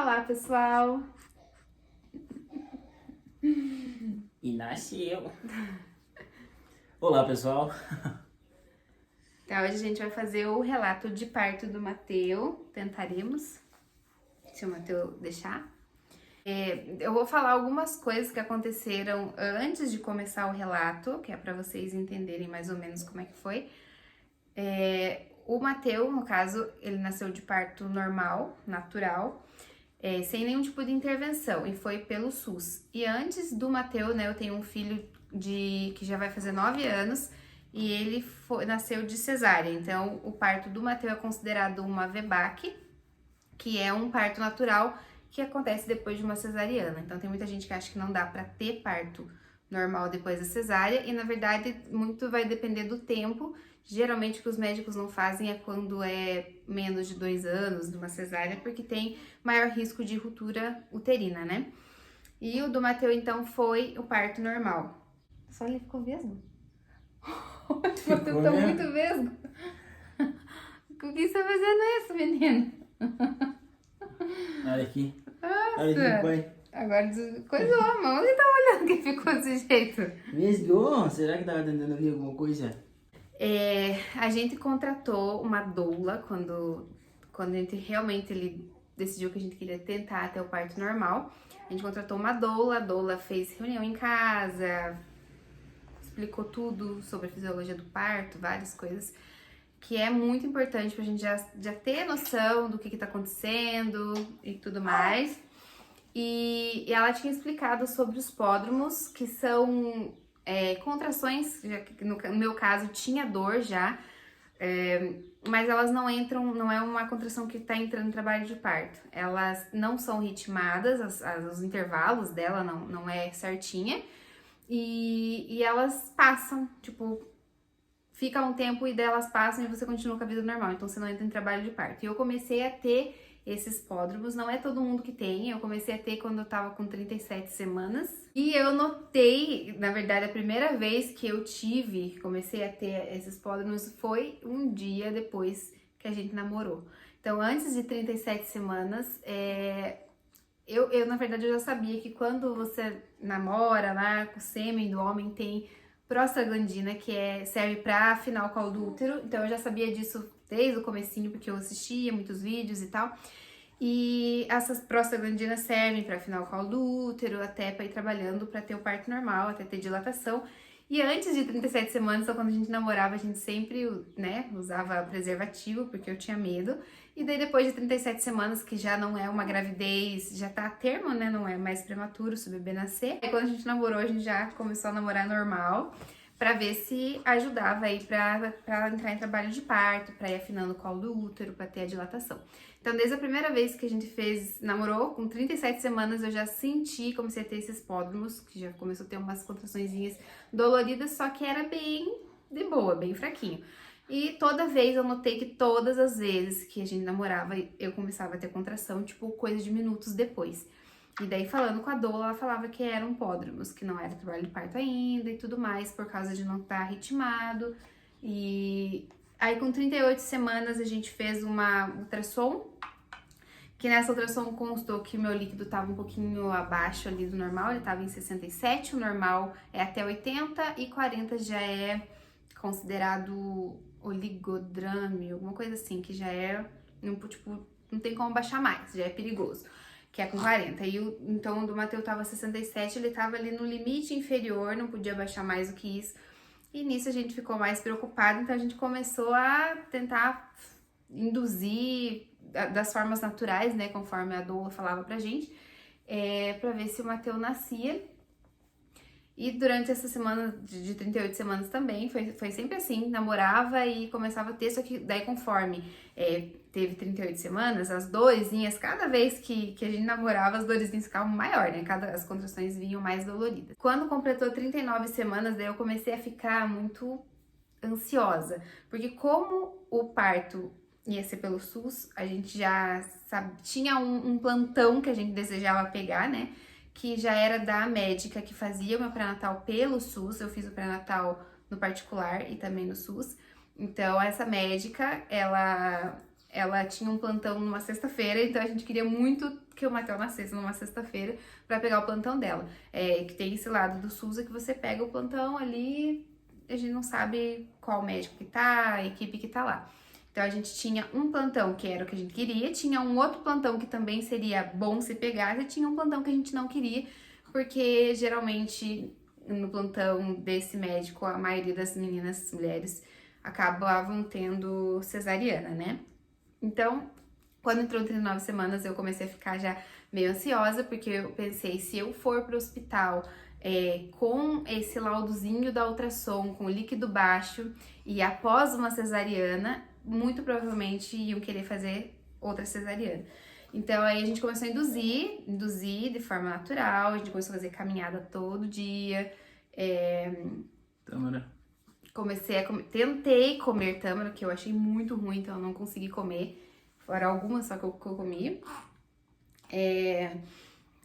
Olá, pessoal! E nasceu. Olá, pessoal. Então, hoje a gente vai fazer o relato de parto do Mateu. Tentaremos, se o Mateu deixar. Eu vou falar algumas coisas que aconteceram antes de começar o relato, que é para vocês entenderem mais ou menos como é que foi. O Mateu, no caso, ele nasceu de parto normal, natural, sem nenhum tipo de intervenção, e foi pelo SUS. E antes do Mateu, né, eu tenho um filho que já vai fazer 9 anos, e ele nasceu de cesárea. Então, o parto do Mateu é considerado uma VBAC, que é um parto natural que acontece depois de uma cesariana. Então, tem muita gente que acha que não dá para ter parto normal depois da cesárea, e na verdade, muito vai depender do tempo. Geralmente, o que os médicos não fazem é quando é menos de 2 anos de uma cesárea, porque tem maior risco de ruptura uterina, né? E o do Mateu, então, foi o parto normal. Só ele ficou vesgo? O Mateu tá muito vesgo. O que você tá fazendo isso, menino? Olha aqui. Nossa. Olha aqui, pai. Agora coisou a mão. Onde tá olhando que ficou desse jeito? Vesgou? Será que tava tentando ver alguma coisa? A gente contratou uma doula quando a gente ele decidiu que a gente queria tentar até o parto normal. A gente contratou uma doula, a doula fez reunião em casa, explicou tudo sobre a fisiologia do parto, várias coisas, que é muito importante pra gente já ter noção do que tá acontecendo e tudo mais. E ela tinha explicado sobre os pródromos, que são contrações, já que no meu caso tinha dor já, mas elas não entram, não é uma contração que tá entrando no trabalho de parto. Elas não são ritmadas, os intervalos dela não é certinha, e elas passam, tipo, fica um tempo e delas passam e você continua com a vida normal, então você não entra em trabalho de parto. E eu comecei a ter esses pródromos, não é todo mundo que tem, eu comecei a ter quando eu tava com 37 semanas. E eu notei, na verdade, a primeira vez que eu comecei a ter esses pródromos foi um dia depois que a gente namorou. Então, antes de 37 semanas, eu na verdade, eu já sabia que quando você namora lá, o sêmen do homem tem prostaglandina, que serve para afinar o colo do útero. Então eu já sabia disso desde o comecinho, porque eu assistia muitos vídeos e tal. E essas prostaglandinas servem para afinar o colo do útero, até para ir trabalhando para ter o parto normal, até ter dilatação. E antes de 37 semanas, só quando a gente namorava, a gente sempre, né, usava preservativo, porque eu tinha medo. E daí depois de 37 semanas, que já não é uma gravidez, já tá a termo, né, não é mais prematuro se o bebê nascer. Aí quando a gente namorou, a gente já começou a namorar normal, pra ver se ajudava aí pra entrar em trabalho de parto, pra ir afinando o colo do útero, pra ter a dilatação. Então, desde a primeira vez que a gente namorou, com 37 semanas, eu já comecei a ter esses pródromos, que já começou a ter umas contraçõezinhas doloridas, só que era bem de boa, bem fraquinho. E toda vez eu notei que todas as vezes que a gente namorava, eu começava a ter contração, tipo, coisa de minutos depois. E daí, falando com a doula, ela falava que eram pródromos, que não era trabalho de parto ainda e tudo mais, por causa de não estar ritmado. E aí, com 38 semanas, a gente fez uma ultrassom, que nessa ultrassom constou que o meu líquido estava um pouquinho abaixo ali do normal, ele estava em 67, o normal é até 80 e 40 já é considerado oligodrame, alguma coisa assim, que já é, tipo, não tem como baixar mais, já é perigoso, que é com 40. Então, o do Mateu tava 67, ele tava ali no limite inferior, não podia baixar mais do que isso. E nisso a gente ficou mais preocupado, então a gente começou a tentar induzir das formas naturais, né, conforme a doula falava pra gente, pra ver se o Mateu nascia. E durante essa semana de 38 semanas também, foi sempre assim, namorava e começava a ter, só que daí conforme teve 38 semanas, as dorzinhas, cada vez que a gente namorava, as dorzinhas ficavam maior, né? As contrações vinham mais doloridas. Quando completou 39 semanas, daí eu comecei a ficar muito ansiosa, porque como o parto ia ser pelo SUS, a gente já tinha um plantão que a gente desejava pegar, né? Que já era da médica que fazia o meu pré-natal pelo SUS. Eu fiz o pré-natal no particular e também no SUS. Então, essa médica, ela ela tinha um plantão numa sexta-feira, então a gente queria muito que o Matheus nascesse numa sexta-feira pra pegar o plantão dela. Que tem esse lado do SUS que você pega o plantão ali, a gente não sabe qual médico que tá, a equipe que tá lá. Então a gente tinha um plantão que era o que a gente queria, tinha um outro plantão que também seria bom se pegasse, e tinha um plantão que a gente não queria, porque geralmente no plantão desse médico a maioria das meninas, mulheres, acabavam tendo cesariana, né? Então, quando entrou 39 semanas, eu comecei a ficar já meio ansiosa, porque eu pensei, se eu for pro hospital com esse laudozinho da ultrassom, com líquido baixo, e após uma cesariana, muito provavelmente iam querer fazer outra cesariana. Então, aí a gente começou a induzir de forma natural, a gente começou a fazer caminhada todo dia. Tâmara. Tentei comer tâmara, que eu achei muito ruim, então eu não consegui comer. Fora algumas só que eu comi.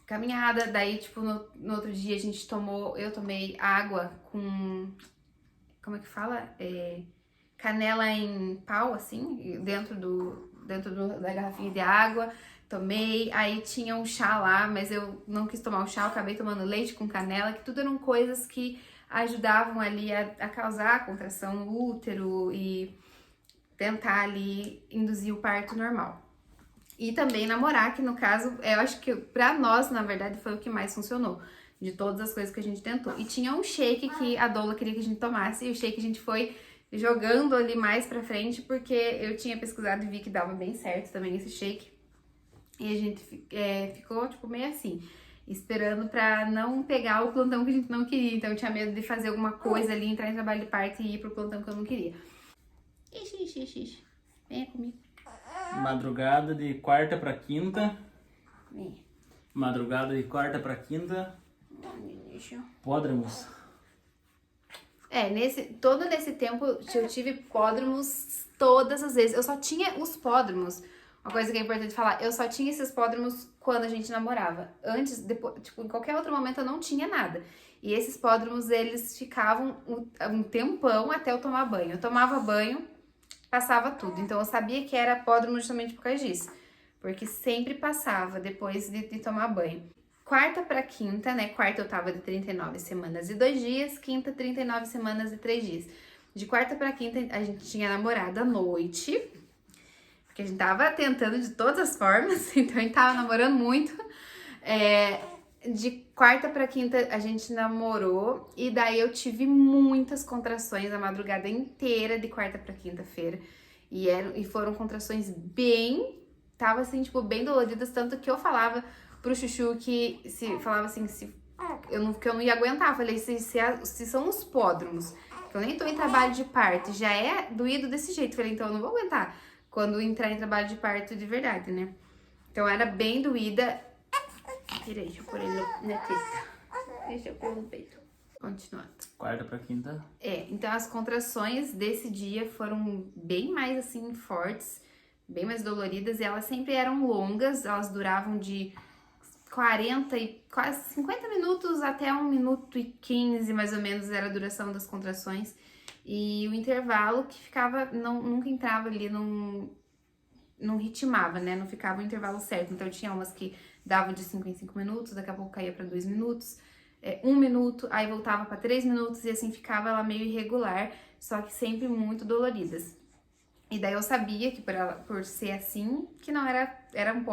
Caminhada, daí, tipo, no outro dia eu tomei água com, como é que fala? Canela em pau, assim, dentro da garrafinha de água. Tomei, aí tinha um chá lá, mas eu não quis tomar o chá, eu acabei tomando leite com canela, que tudo eram coisas que ajudavam ali a causar a contração no útero e tentar ali induzir o parto normal. E também namorar, que no caso, eu acho que pra nós, na verdade, foi o que mais funcionou, de todas as coisas que a gente tentou. E tinha um shake que a doula queria que a gente tomasse, e o shake a gente foi jogando ali mais pra frente, porque eu tinha pesquisado e vi que dava bem certo também esse shake. E a gente ficou, tipo, meio assim, esperando pra não pegar o plantão que a gente não queria. Então eu tinha medo de fazer alguma coisa ali, entrar em trabalho de parto e ir pro plantão que eu não queria. Ixi. Venha comigo. Madrugada de quarta pra quinta. Venha. Madrugada de quarta pra quinta. Pódromos. Todo nesse tempo eu tive pódromos todas as vezes. Eu só tinha os pódromos. Uma coisa que é importante falar, eu só tinha esses pódromos quando a gente namorava. Antes, depois, tipo, em qualquer outro momento eu não tinha nada. E esses pódromos, eles ficavam um tempão até eu tomar banho. Eu tomava banho, passava tudo. Então eu sabia que era pódromo justamente por causa disso. Porque sempre passava depois de tomar banho. Quarta pra quinta, né? Quarta eu tava de 39 semanas e 2 dias, quinta 39 semanas e 3 dias. De quarta pra quinta a gente tinha namorado à noite, porque a gente tava tentando de todas as formas, então a gente tava namorando muito. De quarta pra quinta a gente namorou e daí eu tive muitas contrações a madrugada inteira de quarta pra quinta-feira. E foram contrações tava assim, tipo, bem doloridas, tanto que eu falava pro Chuchu que falava assim, que eu não ia aguentar. Eu falei, se são os pódromos, que eu nem tô em trabalho de parto, já é doído desse jeito. Eu falei, então eu não vou aguentar quando entrar em trabalho de parto de verdade, né? Então era bem doída. Peraí, deixa eu pôr ele na teta. Deixa eu pôr no peito. Continuando. Quarta pra quinta. Então as contrações desse dia foram bem mais assim fortes, bem mais doloridas, e elas sempre eram longas, elas duravam de 40 e quase 50 minutos até 1 minuto e 15, mais ou menos, era a duração das contrações. E o intervalo que ficava, nunca entrava ali, não ritmava, né? Não ficava o intervalo certo. Então tinha umas que davam de 5 em 5 minutos, daqui a pouco caía para 2 minutos, 1 minuto, aí voltava para 3 minutos, e assim ficava ela meio irregular, só que sempre muito doloridas. E daí eu sabia que por ser assim, que não eram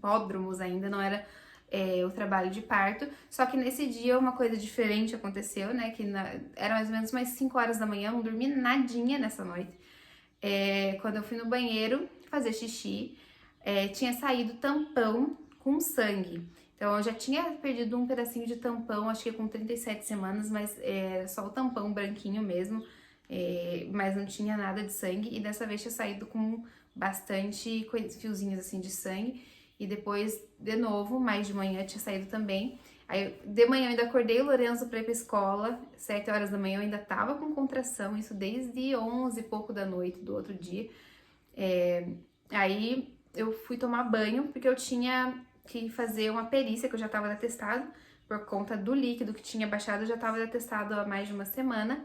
pódromos ainda, não era o trabalho de parto. Só que nesse dia uma coisa diferente aconteceu, né? Que era mais ou menos umas 5 horas da manhã, eu não dormi nadinha nessa noite. Quando eu fui no banheiro fazer xixi, tinha saído tampão com sangue. Então eu já tinha perdido um pedacinho de tampão, acho que com 37 semanas, mas era só o tampão branquinho mesmo. Mas não tinha nada de sangue, e dessa vez tinha saído com bastante fiozinhos assim de sangue, e depois de novo, mais de manhã tinha saído também. Aí de manhã eu ainda acordei o Lorenzo pra ir pra escola, 7 horas da manhã eu ainda tava com contração, isso desde 11 e pouco da noite do outro dia. Aí eu fui tomar banho, porque eu tinha que fazer uma perícia, que eu já tava de atestado, por conta do líquido que tinha baixado, eu já tava de atestado há mais de uma semana.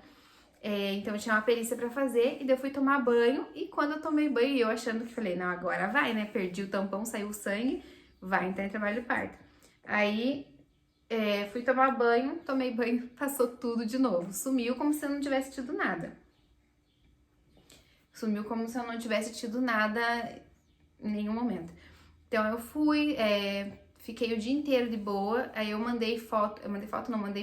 Então eu tinha uma perícia pra fazer e daí eu fui tomar banho. E quando eu tomei banho, eu achando que falei, não, agora vai, né? Perdi o tampão, saiu o sangue, vai entrar em trabalho de parto. Aí fui tomar banho, tomei banho, passou tudo de novo. Sumiu como se eu não tivesse tido nada. Sumiu como se eu não tivesse tido nada em nenhum momento. Então eu fui, fiquei o dia inteiro de boa, aí mandei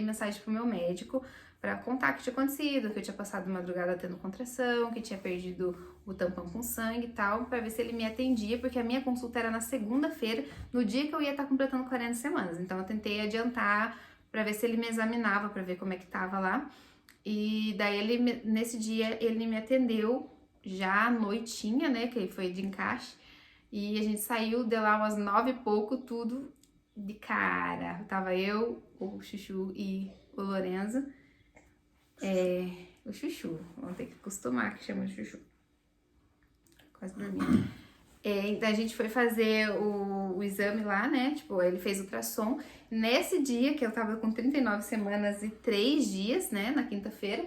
mensagem pro meu médico pra contar o que tinha acontecido, que eu tinha passado madrugada tendo contração, que tinha perdido o tampão com sangue e tal, pra ver se ele me atendia, porque a minha consulta era na segunda-feira, no dia que eu ia estar completando 40 semanas. Então eu tentei adiantar pra ver se ele me examinava, pra ver como é que tava lá. E daí nesse dia ele me atendeu já à noitinha, né, que foi de encaixe. E a gente saiu de lá umas 9 e pouco, tudo de cara. Tava eu, o Chuchu e o Lorenzo. O Chuchu, vamos ter que acostumar que chama de Chuchu. Quase dormindo. Então a gente foi fazer o exame lá, né? Tipo, ele fez ultrassom. Nesse dia, que eu tava com 39 semanas e 3 dias, né? Na quinta-feira,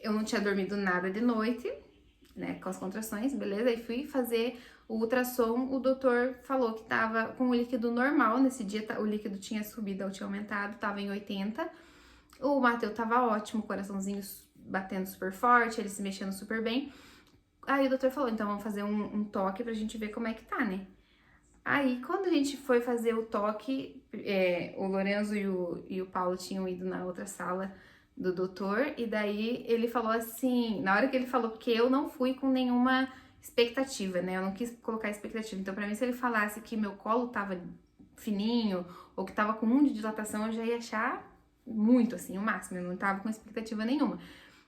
eu não tinha dormido nada de noite, né, com as contrações, beleza? Aí fui fazer o ultrassom, o doutor falou que tava com o líquido normal, nesse dia o líquido tinha subido, ou tinha aumentado, tava em 80. O Matheus tava ótimo, coraçãozinho batendo super forte, ele se mexendo super bem. Aí o doutor falou, então vamos fazer um toque pra gente ver como é que tá, né? Aí, quando a gente foi fazer o toque, o Lorenzo e o Paulo tinham ido na outra sala do doutor, e daí ele falou assim, na hora que ele falou, porque eu não fui com nenhuma expectativa, né? Eu não quis colocar expectativa. Então, pra mim, se ele falasse que meu colo tava fininho, ou que tava com de dilatação, eu já ia achar muito, assim, o máximo. Eu não tava com expectativa nenhuma.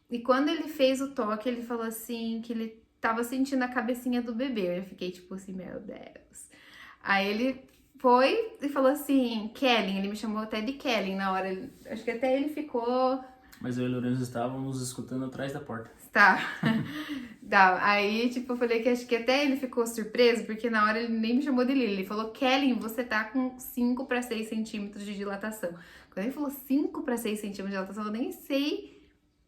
E quando ele fez o toque, ele falou assim, que ele tava sentindo a cabecinha do bebê. Eu fiquei tipo assim, meu Deus. Aí ele foi e falou assim, Kellen, ele me chamou até de Kellen na hora. Acho que até ele ficou... Mas eu e o Lourenço estávamos escutando atrás da porta. Tá. Tá. Aí, tipo, eu falei que acho que até ele ficou surpreso, porque na hora ele nem me chamou de Lili. Ele falou, Kellen, você tá com 5 para 6 centímetros de dilatação. Quando ele falou 5 para 6 centímetros de dilatação, eu nem sei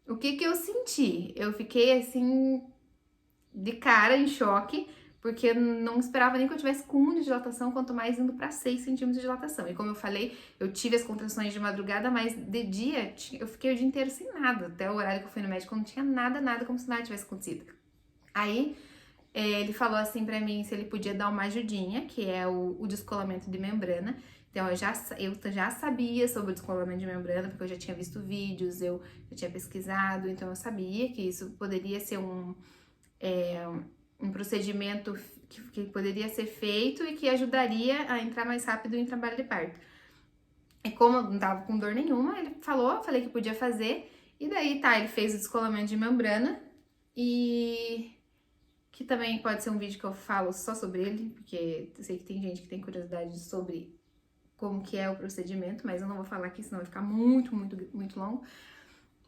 o que eu senti. Eu fiquei, assim, de cara, em choque, porque eu não esperava nem que eu tivesse com 1 de dilatação, quanto mais indo para 6 centímetros de dilatação. E como eu falei, eu tive as contrações de madrugada, mas de dia eu fiquei o dia inteiro sem nada. Até o horário que eu fui no médico, não tinha nada, como se nada tivesse acontecido. Aí, ele falou assim pra mim se ele podia dar uma ajudinha, que é o descolamento de membrana. Então, eu já sabia sobre o descolamento de membrana, porque eu já tinha visto vídeos, eu já tinha pesquisado, então eu sabia que isso poderia ser um procedimento que poderia ser feito e que ajudaria a entrar mais rápido em trabalho de parto. E como eu não tava com dor nenhuma, ele falou, eu falei que podia fazer, e daí tá, ele fez o descolamento de membrana, e que também pode ser um vídeo que eu falo só sobre ele, porque eu sei que tem gente que tem curiosidade sobre como que é o procedimento, mas eu não vou falar aqui, senão vai ficar muito longo.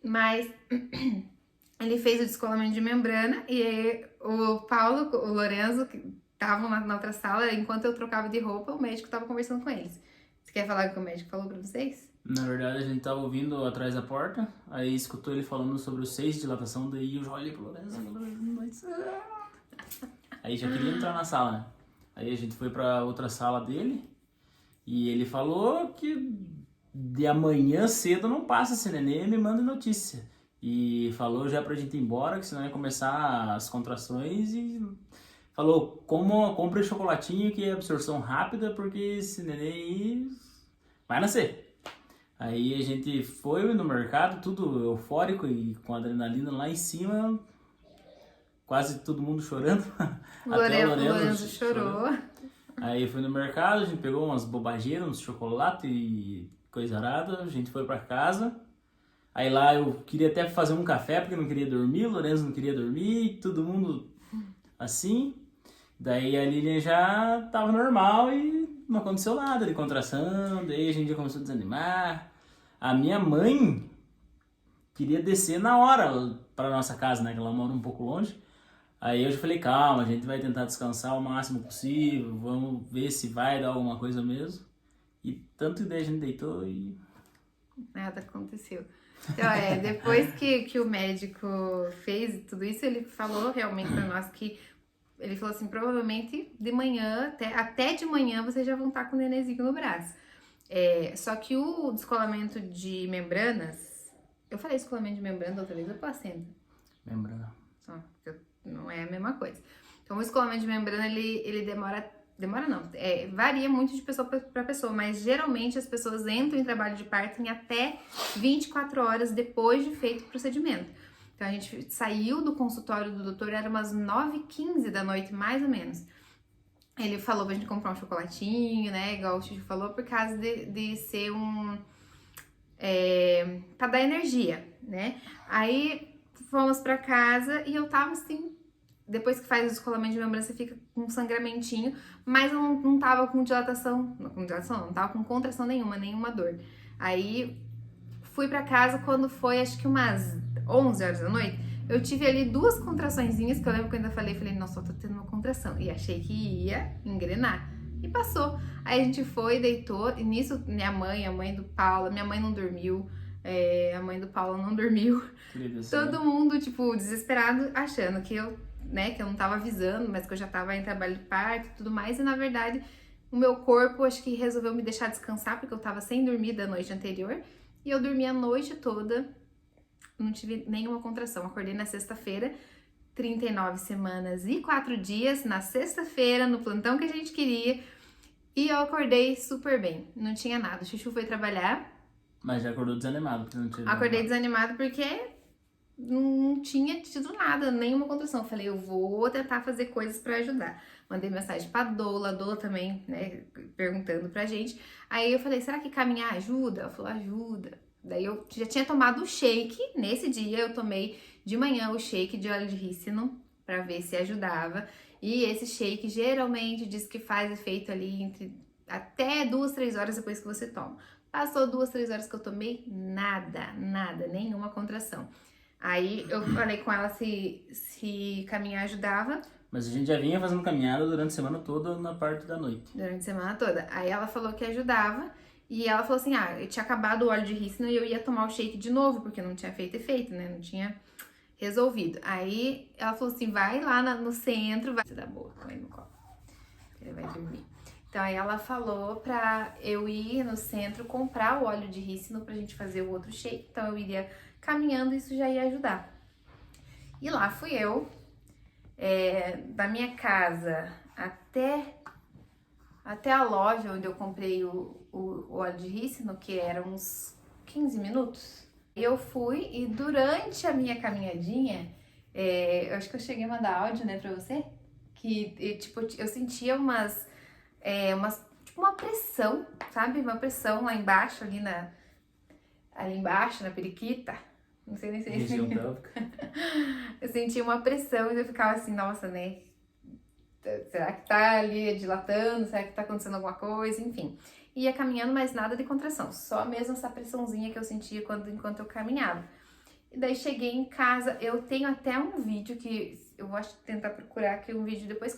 Mas ele fez o descolamento de membrana e o Paulo, o Lorenzo, que estavam na outra sala, enquanto eu trocava de roupa, o médico estava conversando com eles. Você quer falar o que o médico falou pra vocês? Na verdade, a gente tava ouvindo atrás da porta, aí escutou ele falando sobre os 6 de dilatação, daí eu já olhei pro Lourenço, aí já queria entrar na sala, né? Aí a gente foi pra outra sala dele, e ele falou que de amanhã cedo não passa esse neném e me manda notícia. E falou já pra gente ir embora, que senão ia começar as contrações, e falou, compre chocolatinho que é absorção rápida, porque esse neném vai nascer. Aí a gente foi no mercado, tudo eufórico e com adrenalina lá em cima, quase todo mundo chorando. Até o Lorenzo chorou. Aí fui no mercado, a gente pegou umas bobageiras, uns chocolate e coisa arada, a gente foi pra casa. Aí lá eu queria até fazer um café porque eu não queria dormir, o Lorenzo não queria dormir, todo mundo assim. Daí a Lilian já tava normal e não aconteceu nada de contração, daí a gente já começou a desanimar. A minha mãe queria descer na hora pra nossa casa, né, que ela mora um pouco longe. Aí eu já falei, calma, a gente vai tentar descansar o máximo possível, vamos ver se vai dar alguma coisa mesmo. E tanto que daí a gente deitou e... Nada aconteceu. Então, depois que o médico fez tudo isso, ele falou realmente pra nós que ele falou assim, provavelmente de manhã, até de manhã vocês já vão estar com o nenenzinho no braço. Só que o descolamento de membranas, eu falei descolamento de membrana outra vez, ou placenta? Membrana. Só, porque não é a mesma coisa. Então, o descolamento de membrana, ele demora não, varia muito de pessoa para pessoa, mas geralmente as pessoas entram em trabalho de parto em até 24 horas depois de feito o procedimento. Então, a gente saiu do consultório do doutor, era umas 9h15 da noite, mais ou menos. Ele falou pra gente comprar um chocolatinho, né, igual o Chico falou, por causa de ser pra dar energia, né. Aí, fomos pra casa e eu tava assim, depois que faz o descolamento de membrana, você fica com um sangramentinho, mas eu não tava com dilatação, não tava com contração nenhuma dor. Aí, fui pra casa quando foi, acho que umas 11 horas da noite, eu tive ali 2 contraçõezinhas, que eu lembro que eu ainda falei, nossa, eu tô tendo uma contração. E achei que ia engrenar. E passou. Aí a gente foi, deitou, e nisso minha mãe, a mãe do Paulo, minha mãe não dormiu, a mãe do Paulo não dormiu. Todo mundo, tipo, desesperado, achando que eu não tava avisando, mas que eu já tava em trabalho de parto e tudo mais. E na verdade, o meu corpo, acho que resolveu me deixar descansar, porque eu tava sem dormir da noite anterior. E eu dormi a noite toda, não tive nenhuma contração. Acordei na sexta-feira, 39 semanas e 4 dias, na sexta-feira, no plantão que a gente queria. E eu acordei super bem, não tinha nada. O Chuchu foi trabalhar. Mas já acordou desanimado? Porque não tinha Acordei desanimado porque não tinha tido nada, nenhuma contração. Eu falei, eu vou tentar fazer coisas pra ajudar. Mandei mensagem pra Dola, a Dola também, né, perguntando pra gente. Aí eu falei, será que caminhar ajuda? Ela falou, ajuda. Daí eu já tinha tomado o shake, nesse dia eu tomei de manhã o shake de óleo de rícino pra ver se ajudava. E esse shake geralmente diz que faz efeito ali entre até 2, 3 horas depois que você toma. Passou 2, 3 horas que eu tomei, nada, nenhuma contração. Aí eu falei com ela se caminhar ajudava. Mas a gente já vinha fazendo caminhada durante a semana toda na parte da noite. Durante a semana toda. Aí ela falou que ajudava. E ela falou assim, eu tinha acabado o óleo de rícino e eu ia tomar o shake de novo, porque não tinha feito efeito, né? Não tinha resolvido. Aí ela falou assim, vai lá no centro, vai... Você dá boa, põe no colo. Ele vai dormir. Então aí ela falou pra eu ir no centro comprar o óleo de rícino pra gente fazer o outro shake. Então eu iria caminhando e isso já ia ajudar. E lá fui eu, da minha casa até a loja onde eu comprei o óleo de rícino, que era uns 15 minutos. Eu fui e durante a minha caminhadinha, eu acho que eu cheguei a mandar áudio, né, pra você, que tipo, eu sentia uma pressão, sabe? Uma pressão lá embaixo, ali embaixo, na periquita. Não sei nem se é isso. Eu sentia uma pressão e eu ficava assim, nossa, né? Será que tá ali dilatando? Será que tá acontecendo alguma coisa? Enfim. Ia caminhando, mas nada de contração. Só mesmo essa pressãozinha que eu sentia enquanto eu caminhava. E daí cheguei em casa, eu tenho até um vídeo que eu vou tentar procurar aqui um vídeo depois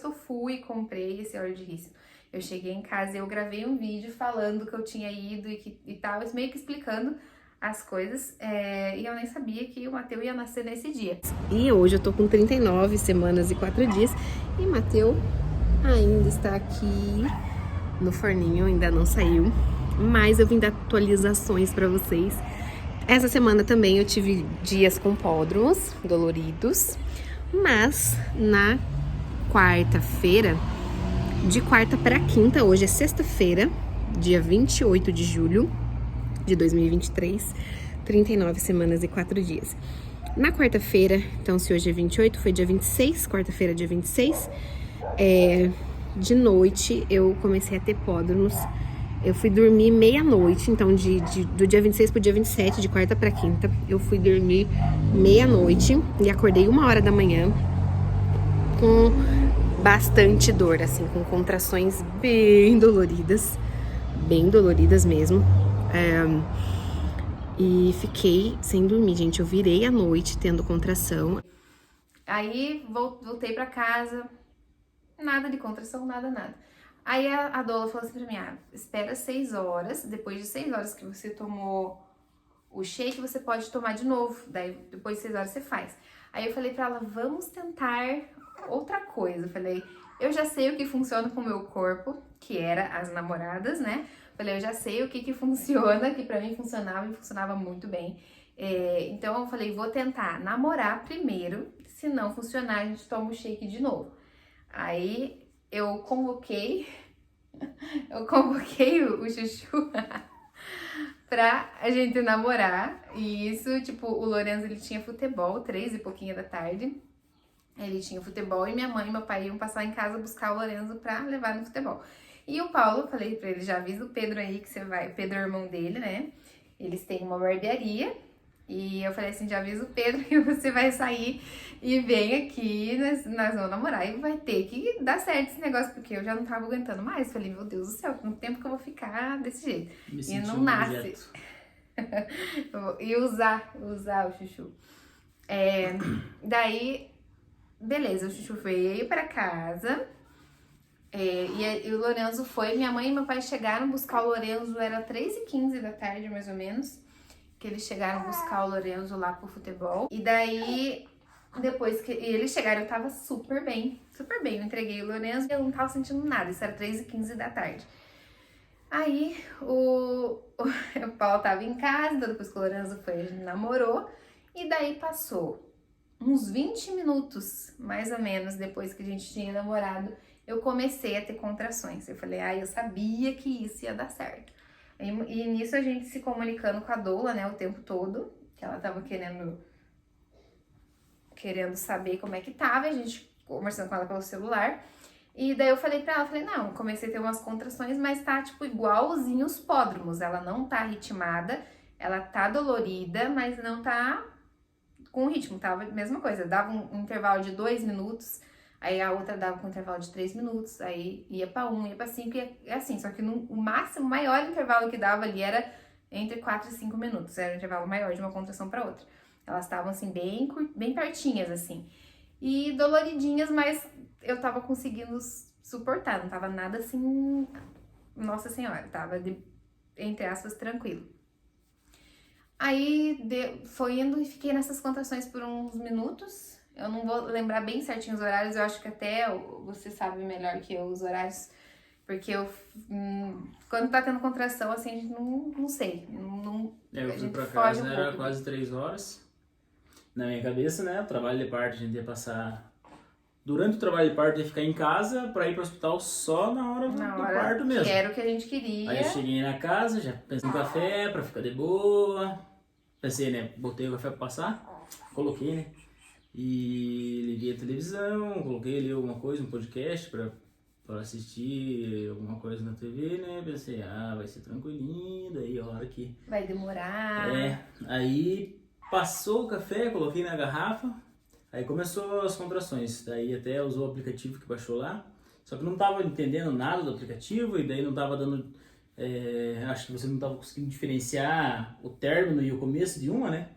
que eu fui e comprei esse óleo de rícino. Eu cheguei em casa e eu gravei um vídeo falando que eu tinha ido e tal, meio que explicando as coisas, e eu nem sabia que o Mateu ia nascer nesse dia. E hoje eu tô com 39 semanas e 4 dias e Mateu ainda está aqui no forninho, ainda não saiu, mas eu vim dar atualizações pra vocês. Essa semana também eu tive dias com pódromos doloridos, mas na quarta-feira, de quarta para quinta, hoje é sexta-feira, dia 28 de julho de 2023, 39 semanas e 4 dias. Na quarta-feira, então se hoje é 28, foi dia 26, quarta-feira dia 26, de noite eu comecei a ter pódromos. Eu fui dormir meia-noite, então do dia 26 pro dia 27, de quarta pra quinta, eu fui dormir meia-noite e acordei 1h da manhã com bastante dor, assim, com contrações bem doloridas mesmo. E fiquei sem dormir, gente. Eu virei a noite tendo contração. Aí voltei pra casa, nada de contração, nada. Aí a Dola falou assim pra mim, espera 6 horas, depois de 6 horas que você tomou o shake você pode tomar de novo, daí depois de 6 horas você faz. Aí eu falei pra ela, vamos tentar outra coisa. Eu falei, eu já sei o que funciona com o meu corpo, que era as namoradas, né? Falei, eu já sei o que funciona, que pra mim funcionava e funcionava muito bem. Então eu falei, vou tentar namorar primeiro, se não funcionar a gente toma o shake de novo. Aí eu convoquei o Chuchu pra a gente namorar. E isso, tipo, o Lorenzo ele tinha futebol, 3 e pouquinho da tarde. Ele tinha futebol e minha mãe e meu pai iam passar em casa buscar o Lorenzo pra levar no futebol. E o Paulo, falei pra ele, já avisa o Pedro aí que você vai, o Pedro é o irmão dele, né? Eles têm uma barbearia. E eu falei assim, já avisa o Pedro que você vai sair e vem aqui, nós vamos namorar e vai ter que dar certo esse negócio, porque eu já não tava aguentando mais. Falei, meu Deus do céu, quanto tempo que eu vou ficar desse jeito? E não nasce. E usar o Chuchu. Daí, beleza, o Chuchu veio pra casa. E o Lorenzo foi, minha mãe e meu pai chegaram buscar o Lorenzo, era 3h15 da tarde, mais ou menos, que eles chegaram buscar o Lorenzo lá pro futebol. E daí, depois que eles chegaram, eu tava super bem. Eu entreguei o Lorenzo e eu não tava sentindo nada, isso era 3h15 da tarde. Aí, o Paulo tava em casa, depois que o Lorenzo foi, a gente namorou. E daí passou uns 20 minutos, mais ou menos, depois que a gente tinha namorado, eu comecei a ter contrações. Eu falei, eu sabia que isso ia dar certo. E nisso a gente se comunicando com a doula, né, o tempo todo, que ela tava querendo saber como é que tava, a gente conversando com ela pelo celular. E daí eu falei pra ela, não, comecei a ter umas contrações, mas tá, tipo, igualzinho os pódromos. Ela não tá ritmada, ela tá dolorida, mas não tá com ritmo, tava a mesma coisa. Dava um intervalo de 2 minutos, aí a outra dava com um intervalo de 3 minutos, aí ia pra 1, ia pra 5, e assim. Só que o máximo, o maior intervalo que dava ali era entre 4 e 5 minutos. Era o intervalo maior de uma contração pra outra. Elas estavam, assim, bem pertinhas, assim. E doloridinhas, mas eu tava conseguindo suportar, não tava nada assim, nossa senhora, tava, entre aspas, tranquilo. Aí foi indo e fiquei nessas contrações por uns minutos. Eu não vou lembrar bem certinho os horários, eu acho que até você sabe melhor que eu os horários, porque quando tá tendo contração, assim, a gente não sei. Eu fui pra casa, era quase 3 horas. Na minha cabeça, né, o trabalho de parto a gente ia passar... Durante o trabalho de parto ia ficar em casa pra ir pro hospital só na hora do parto mesmo. Que era o que a gente queria. Aí eu cheguei na casa, já pensei no café pra ficar de boa. Pensei, né, botei o café pra passar, coloquei, né, e liguei a televisão, coloquei ali alguma coisa, um podcast pra assistir alguma coisa na TV, né, pensei, vai ser tranquilinho, daí a hora que... vai demorar. Aí passou o café, coloquei na garrafa, aí começou as contrações, daí até usou o aplicativo que baixou lá, só que não tava entendendo nada do aplicativo e daí não tava dando... acho que você não estava conseguindo diferenciar o término e o começo de uma, né?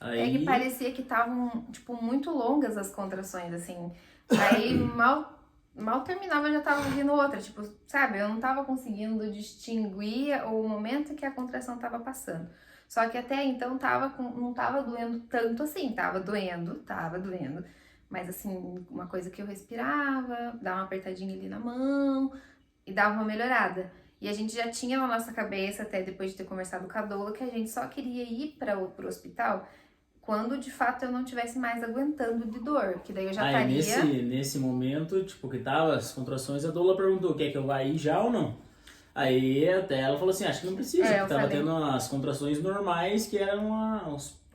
Aí... que parecia que estavam, tipo, muito longas as contrações, assim. Aí mal terminava, já tava vindo outra, tipo, sabe? Eu não tava conseguindo distinguir o momento que a contração tava passando. Só que até então não tava doendo tanto assim, tava doendo. Mas assim, uma coisa que eu respirava, dava uma apertadinha ali na mão e dava uma melhorada. E a gente já tinha na nossa cabeça, até depois de ter conversado com a doula, que a gente só queria ir pro hospital quando de fato eu não estivesse mais aguentando de dor, que daí eu já estaria... Nesse momento, tipo, que tava as contrações, a doula perguntou, quer que eu vá ir já ou não? Aí até ela falou assim, acho que não precisa, porque tava tendo as contrações normais, que eram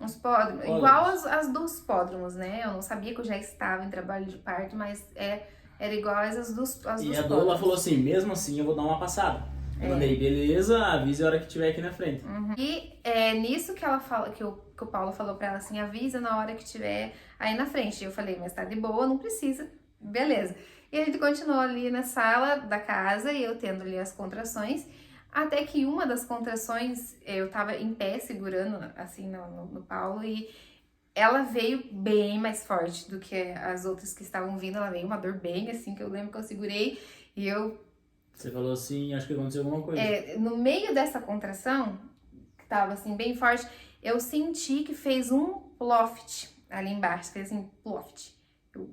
uns pódromos, igual as dos pódromos, né? Eu não sabia que eu já estava em trabalho de parto, mas era igual as dos pódromos. E a doula falou assim, mesmo assim eu vou dar uma passada. Eu mandei, beleza, avise a hora que tiver aqui na frente. Uhum. E nisso que ela fala, que o Paulo falou pra ela assim, avisa na hora que tiver aí na frente. Eu falei, mas tá de boa, não precisa, beleza. E a gente continuou ali na sala da casa e eu tendo ali as contrações, até que uma das contrações, eu tava em pé segurando assim no Paulo e ela veio bem mais forte do que as outras que estavam vindo. Ela veio uma dor bem assim, que eu lembro que eu segurei e eu... Você falou assim, acho que aconteceu alguma coisa. No meio dessa contração, tava assim bem forte, eu senti que fez um ploft ali embaixo, fez assim, ploft. Eu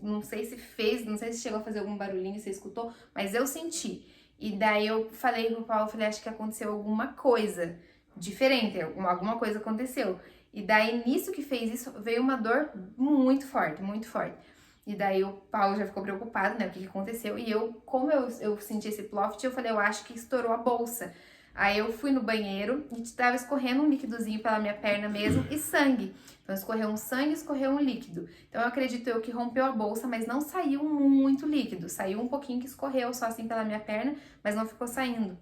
não sei se fez, não sei se chegou a fazer algum barulhinho, você escutou, mas eu senti. E daí eu falei pro Paulo, falei, acho que aconteceu alguma coisa diferente, alguma coisa aconteceu. E daí nisso que fez isso, veio uma dor muito forte, muito forte. E daí o Paulo já ficou preocupado, né, o que aconteceu. E eu, como eu senti esse ploft, eu falei, eu acho que estourou a bolsa. Aí eu fui no banheiro e tava escorrendo um líquidozinho pela minha perna mesmo e sangue. Então escorreu um sangue, escorreu um líquido. Então eu acredito eu que rompeu a bolsa, mas não saiu muito líquido. Saiu um pouquinho que escorreu só assim pela minha perna, mas não ficou saindo.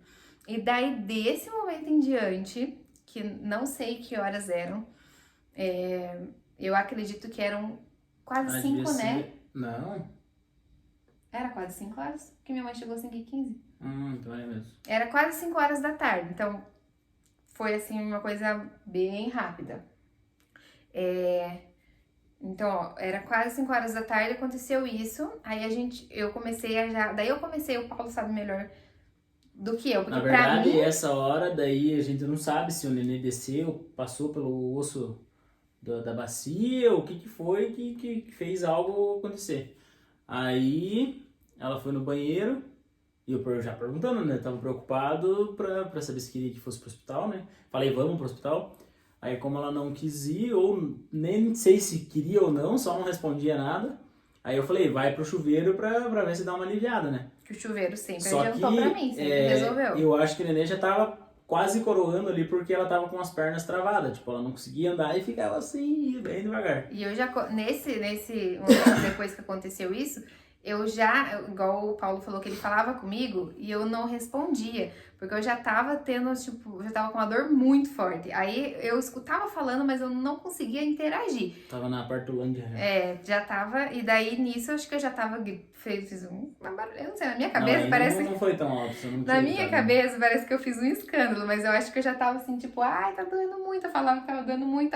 E daí desse momento em diante, que não sei que horas eram, eu acredito que eram quase 5, né? Não. Era quase 5 horas? Porque minha mãe chegou às 5h15. Então é mesmo. Era quase 5 horas da tarde, então foi assim uma coisa bem rápida. Então, ó, era quase 5 horas da tarde, aconteceu isso, aí eu comecei o Paulo sabe melhor do que eu, porque Na verdade, pra mim... essa hora daí a gente não sabe se o nenê desceu, passou pelo osso da bacia, ou o que foi que fez algo acontecer. Aí ela foi no banheiro, e eu já perguntando, né? Tava preocupado pra saber se queria que fosse pro hospital, né? Falei, vamos pro hospital. Aí como ela não quis ir, ou nem sei se queria ou não, só não respondia nada. Aí eu falei, vai pro chuveiro pra ver se dá uma aliviada, né? Que o chuveiro sempre Só adiantou pra mim, sempre resolveu. Eu acho que o neném já tava quase coroando ali porque ela tava com as pernas travadas. Tipo, ela não conseguia andar e ficava assim, bem devagar. E eu já, nesse momento, depois que aconteceu isso, eu já, igual o Paulo falou que ele falava comigo e eu não respondia, porque eu já tava tendo, tipo, já tava com uma dor muito forte. Aí eu escutava falando, mas eu não conseguia interagir. Tava na partulândia. Já tava, e daí nisso eu acho que eu já tava, fiz uma barulho, eu não sei, na minha cabeça parece... Não foi tão alto, você não Na minha cabeça parece que eu fiz um escândalo, mas eu acho que eu já tava assim, tipo, ai, tá doendo muito, eu falava que tava doendo muito.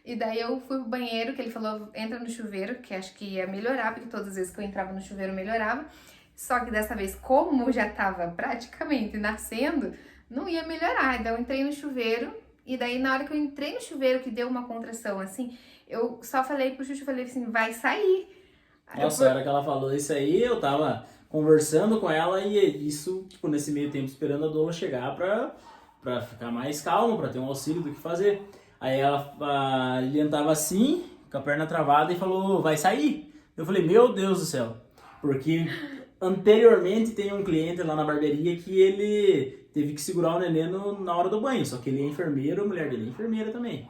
E daí eu fui pro banheiro, que ele falou, entra no chuveiro, que acho que ia melhorar, porque todas as vezes que eu entrava no chuveiro melhorava. Só que dessa vez, como já tava praticamente nascendo, não ia melhorar. Então eu entrei no chuveiro, e daí na hora que eu entrei no chuveiro, que deu uma contração assim, eu só falei pro Chuchu, falei assim, vai sair. Nossa, a hora que ela falou isso aí, eu tava conversando com ela e isso, tipo, nesse meio tempo, esperando a doula chegar pra ficar mais calmo, pra ter um auxílio do que fazer. Aí a Lilian tava assim, com a perna travada e falou, vai sair. Eu falei, meu Deus do céu. Porque anteriormente tem um cliente lá na barbearia que ele teve que segurar o neném na hora do banho. Só que ele é enfermeiro, a mulher dele é enfermeira também.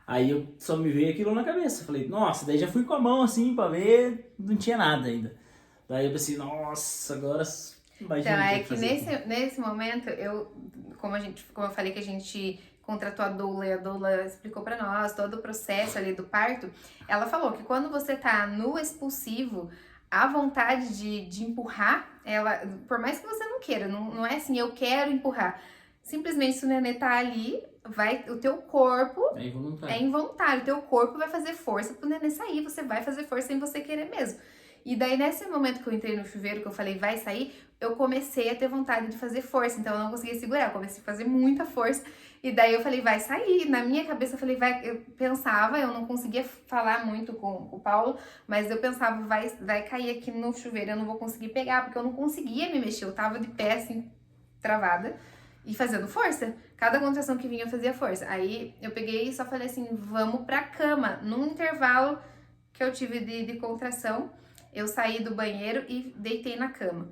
Aí só me veio aquilo na cabeça. Falei, nossa, daí já fui com a mão assim pra ver, não tinha nada ainda. Daí eu pensei, nossa, agora imagina. Então, é que nesse momento, como eu falei que a gente contratou a doula e a doula explicou pra nós todo o processo ali do parto, ela falou que quando você tá no expulsivo, a vontade de empurrar, ela, por mais que você não queira, não é assim, eu quero empurrar. Simplesmente se o nenê tá ali, o teu corpo é involuntário, o teu corpo vai fazer força pro nenê sair, você vai fazer força sem você querer mesmo. E daí, nesse momento que eu entrei no chuveiro, que eu falei, vai sair, eu comecei a ter vontade de fazer força, então eu não conseguia segurar, eu comecei a fazer muita força, e daí eu falei, vai sair. Na minha cabeça eu falei, vai, eu pensava, eu não conseguia falar muito com o Paulo, mas eu pensava, vai cair aqui no chuveiro, eu não vou conseguir pegar, porque eu não conseguia me mexer, eu tava de pé assim, travada, e fazendo força. Cada contração que vinha eu fazia força. Aí eu peguei e só falei assim, vamos pra cama. Num intervalo que eu tive de contração, eu saí do banheiro e deitei na cama.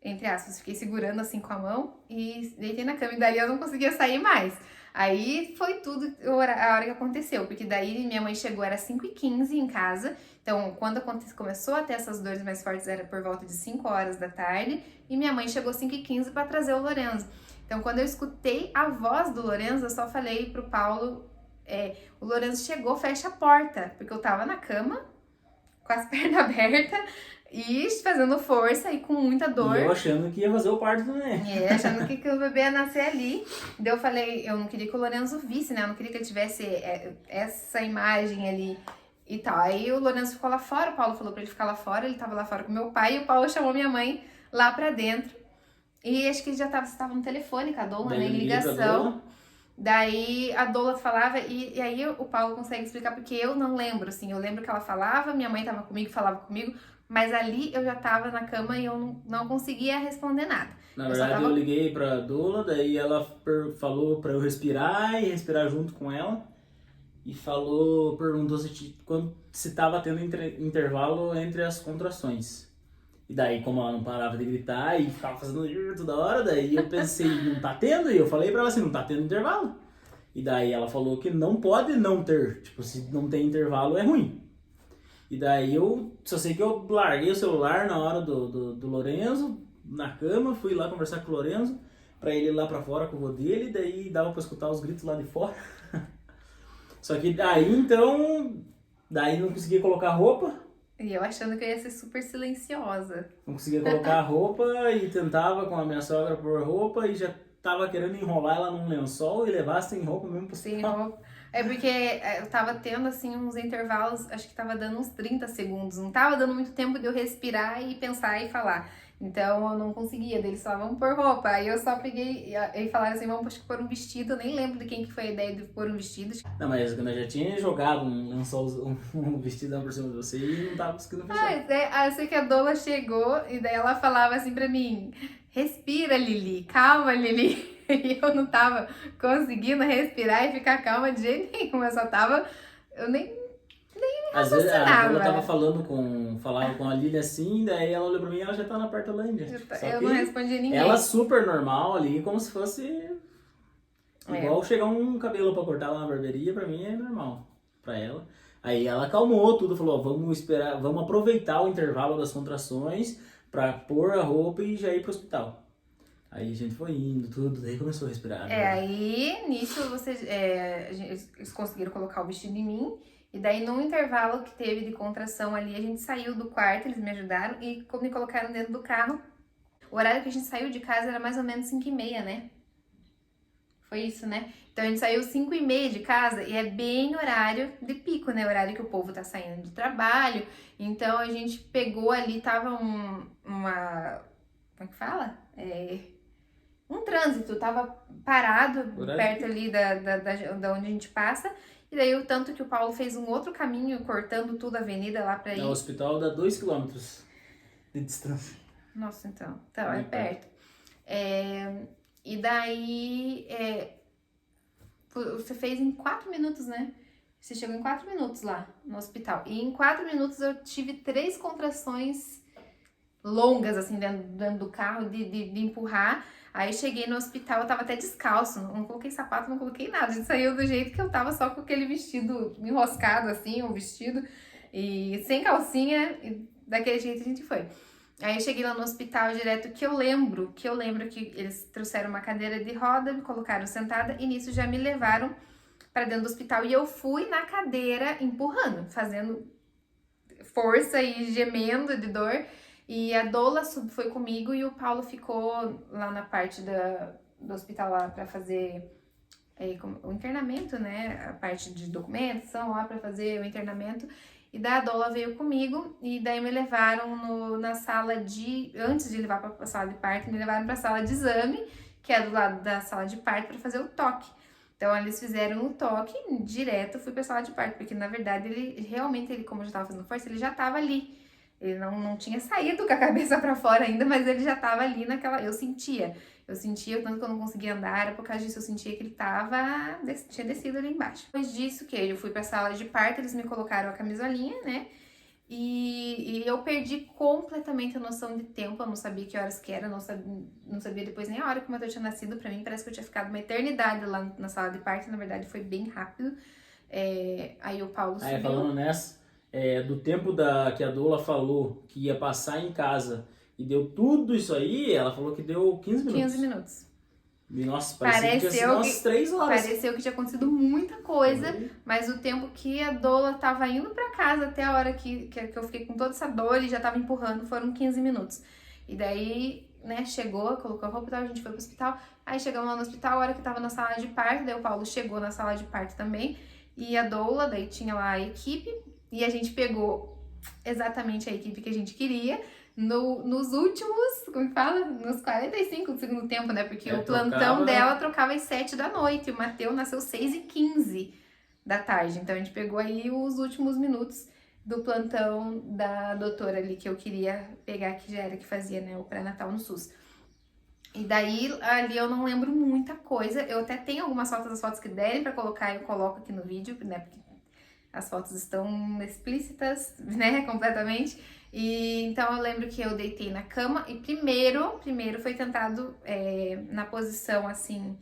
Entre aspas, fiquei segurando assim com a mão e deitei na cama. E dali eu não conseguia sair mais. Aí foi tudo a hora que aconteceu. Porque daí minha mãe chegou, era 5h15 em casa. Então, quando começou a ter essas dores mais fortes, era por volta de 5 horas da tarde. E minha mãe chegou 5h15 para trazer o Lorenzo. Então, quando eu escutei a voz do Lorenzo, eu só falei pro Paulo, o Lorenzo chegou, fecha a porta. Porque eu tava na cama, com as pernas abertas e fazendo força e com muita dor. E eu achando que ia fazer o parto também. Achando que o bebê ia nascer ali. Daí eu falei, eu não queria que o Lorenzo visse, né? Eu não queria que ele tivesse essa imagem ali e tal. Aí o Lorenzo ficou lá fora, o Paulo falou pra ele ficar lá fora, ele tava lá fora com meu pai e o Paulo chamou minha mãe lá pra dentro. E acho que eles já estavam no telefone com a doula, né? Em ligação. Daí a doula falava, e aí o Paulo consegue explicar porque eu não lembro, assim. Eu lembro que ela falava, minha mãe tava comigo, falava comigo, mas ali eu já tava na cama e eu não conseguia responder nada. Na Eu só verdade, eu tava. liguei pra doula, daí ela falou pra eu respirar e respirar junto com ela. E perguntou se tava tendo intervalo entre as contrações. E daí, como ela não parava de gritar e ficava fazendo toda hora, daí eu pensei, não tá tendo? E eu falei pra ela assim, não tá tendo intervalo. E daí ela falou que não pode não ter, tipo, se não tem intervalo é ruim. E daí só sei que eu larguei o celular na hora do Lorenzo, na cama, fui lá conversar com o Lorenzo, pra ele ir lá pra fora com o vô dele, daí dava pra escutar os gritos lá de fora. Só que daí não conseguia colocar roupa, E eu achando que eu ia ser super silenciosa. não conseguia colocar roupa e tentava com a minha sogra pôr roupa e já tava querendo enrolar ela num lençol e levar sem roupa mesmo pro Sem hospital. roupa. É porque eu tava tendo, assim, uns intervalos, acho que tava dando uns 30 segundos. Não tava dando muito tempo de eu respirar e pensar e falar. Então eu não conseguia. Daí eles falavam, vamos pôr roupa. Aí eu só peguei e falaram assim, vamos acho que pôr um vestido. Eu nem lembro de quem que foi a ideia de pôr um vestido. Não, mas quando eu já tinha jogado um lençol, um vestidão por cima de você e não tava conseguindo fechar. Eu sei que a doula chegou e daí ela falava assim pra mim, respira, Lili, calma, Lili. E eu não tava conseguindo respirar e ficar calma de jeito nenhum. Eu nem Às vezes a raciocinava. Dula falava com a Lili assim, daí ela olhou pra mim e ela já tá na Portolândia. Só Eu que não respondi a ninguém. ela super normal ali, como se fosse igual chegar um cabelo pra cortar lá na barbearia, pra mim é normal. Pra ela. Aí ela acalmou tudo, falou, ó, vamos esperar, vamos aproveitar o intervalo das contrações pra pôr a roupa e já ir pro hospital. Aí a gente foi indo, tudo, daí começou a respirar. Né? Aí nisso eles conseguiram colocar o vestido em mim. E daí, no intervalo que teve de contração ali, a gente saiu do quarto, eles me ajudaram e me colocaram dentro do carro. O horário que a gente saiu de casa era mais ou menos 5h30, né? Foi isso, né? Então a gente saiu 5h30 de casa e é bem horário de pico, né? Horário que o povo tá saindo do trabalho. Então a gente pegou ali, tava uma... Como é que fala? Um trânsito, tava parado perto ali da onde a gente passa. E daí o tanto que o Paulo fez um outro caminho, cortando tudo a avenida lá pra ir. O hospital dá 2 km de distância. Nossa, então é perto. E daí você fez em 4 minutos, né? Você chegou em 4 minutos lá no hospital. E em 4 minutos eu tive 3 contrações longas, assim, dentro do carro, de empurrar. Aí cheguei no hospital, eu tava até descalço, não coloquei sapato, não coloquei nada. A gente saiu do jeito que eu tava, só com aquele vestido enroscado, assim, o vestido, e sem calcinha, e daquele jeito a gente foi. Aí eu cheguei lá no hospital direto, que eu lembro que eles trouxeram uma cadeira de roda, me colocaram sentada, e nisso já me levaram pra dentro do hospital. E eu fui na cadeira empurrando, fazendo força e gemendo de dor. E a doula foi comigo e o Paulo ficou lá na parte do hospital lá pra fazer o internamento, né? A parte de documentação lá pra fazer o internamento. E daí a doula veio comigo e daí me levaram na sala antes de levar pra sala de parto, me levaram pra sala de exame, que é do lado da sala de parto, pra fazer o toque. Então eles fizeram o toque direto, fui pra sala de parto, porque na verdade ele como eu já tava fazendo força, ele já tava ali. Ele não tinha saído com a cabeça pra fora ainda, mas ele já tava ali naquela... Eu sentia, tanto que eu não conseguia andar, era por causa disso, eu sentia que ele tinha descido ali embaixo. Depois disso, eu fui pra sala de parto, eles me colocaram a camisolinha, né? E eu perdi completamente a noção de tempo, eu não sabia que horas que era, não sabia depois nem a hora que o meu tinha nascido. Pra mim, parece que eu tinha ficado uma eternidade lá na sala de parto, na verdade foi bem rápido. Aí o Paulo subiu. Falando nessa... do tempo que a doula falou que ia passar em casa e deu tudo isso aí, ela falou que deu 15 minutos. 15 minutos. E, nossa, pareceu que tinha sido umas 3 horas. Pareceu que tinha acontecido muita coisa, mas o tempo que a doula tava indo pra casa até a hora que eu fiquei com toda essa dor e já tava empurrando, foram 15 minutos. E daí, né, chegou, colocou a roupa e tal, a gente foi pro hospital. Aí chegamos lá no hospital, a hora que tava na sala de parto, daí o Paulo chegou na sala de parto também. E a doula, daí tinha lá a equipe. E a gente pegou exatamente a equipe que a gente queria, nos últimos, como que fala? Nos 45 do segundo tempo, né? Porque o plantão trocava. dela trocava às 7 da noite. E o Matheus nasceu 6h15 da tarde. Então a gente pegou aí os últimos minutos do plantão da doutora ali que eu queria pegar, que já era que fazia, né? O pré-natal no SUS. E daí, ali eu não lembro muita coisa. Eu até tenho algumas fotos, as fotos que derem pra colocar, eu coloco aqui no vídeo, né? Porque as fotos estão explícitas, né? Completamente. E então eu lembro que eu deitei na cama e primeiro foi tentado na posição assim,